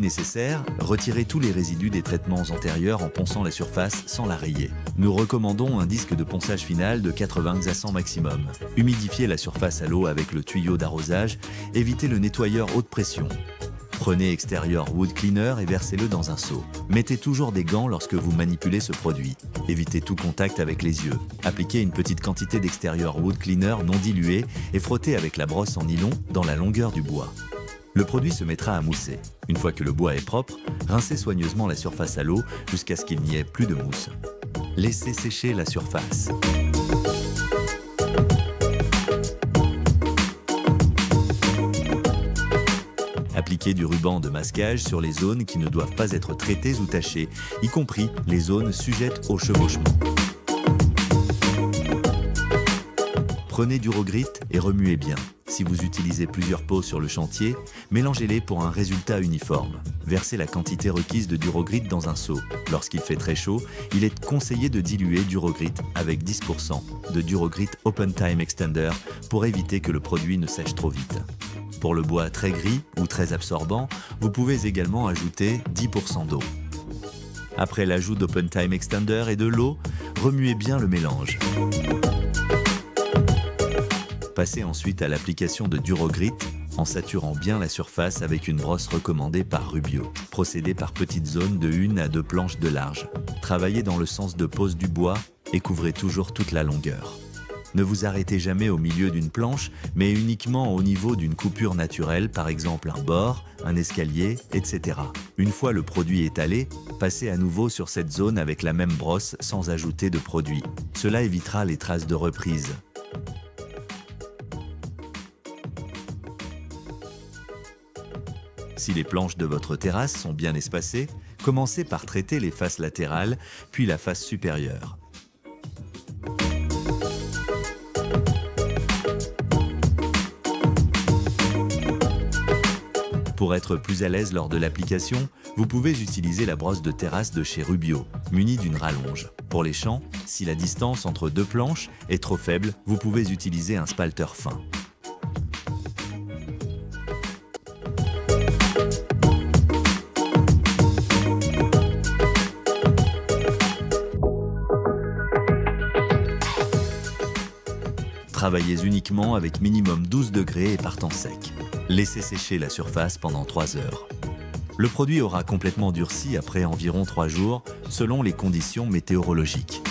nécessaire, retirez tous les résidus des traitements antérieurs en ponçant la surface sans la rayer. Nous recommandons un disque de ponçage final de 80 à 100 maximum. Humidifiez la surface à l'eau avec le tuyau d'arrosage, évitez le nettoyeur haute pression. Prenez extérieur Wood Cleaner et versez-le dans un seau. Mettez toujours des gants lorsque vous manipulez ce produit. Évitez tout contact avec les yeux. Appliquez une petite quantité d'extérieur Wood Cleaner non dilué et frottez avec la brosse en nylon dans la longueur du bois. Le produit se mettra à mousser. Une fois que le bois est propre, rincez soigneusement la surface à l'eau jusqu'à ce qu'il n'y ait plus de mousse. Laissez sécher la surface. Appliquez du ruban de masquage sur les zones qui ne doivent pas être traitées ou tachées, y compris les zones sujettes au chevauchement. Prenez du Durogrit et remuez bien. Si vous utilisez plusieurs pots sur le chantier, mélangez-les pour un résultat uniforme. Versez la quantité requise de Durogrit dans un seau. Lorsqu'il fait très chaud, il est conseillé de diluer Durogrit avec 10% de Durogrit Open Time Extender pour éviter que le produit ne sèche trop vite. Pour le bois très gris ou très absorbant, vous pouvez également ajouter 10% d'eau. Après l'ajout d'Open Time Extender et de l'eau, remuez bien le mélange. Passez ensuite à l'application de Durogrit en saturant bien la surface avec une brosse recommandée par Rubio. Procédez par petites zones de 1 à 2 planches de large. Travaillez dans le sens de pose du bois et couvrez toujours toute la longueur. Ne vous arrêtez jamais au milieu d'une planche, mais uniquement au niveau d'une coupure naturelle, par exemple un bord, un escalier, etc. Une fois le produit étalé, passez à nouveau sur cette zone avec la même brosse sans ajouter de produit. Cela évitera les traces de reprise. Si les planches de votre terrasse sont bien espacées, commencez par traiter les faces latérales, puis la face supérieure. Pour être plus à l'aise lors de l'application, vous pouvez utiliser la brosse de terrasse de chez Rubio, munie d'une rallonge. Pour les champs, si la distance entre deux planches est trop faible, vous pouvez utiliser un spalter fin. Travaillez uniquement avec minimum 12 degrés et par temps sec. Laissez sécher la surface pendant 3 heures. Le produit aura complètement durci après environ 3 jours, selon les conditions météorologiques.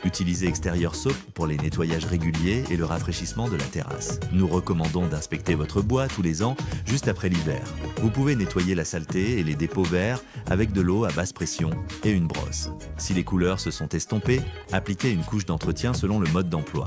Utilisez Extérieur Soap pour les nettoyages réguliers et le rafraîchissement de la terrasse. Nous recommandons d'inspecter votre bois tous les ans, juste après l'hiver. Vous pouvez nettoyer la saleté et les dépôts verts avec de l'eau à basse pression et une brosse. Si les couleurs se sont estompées, appliquez une couche d'entretien selon le mode d'emploi.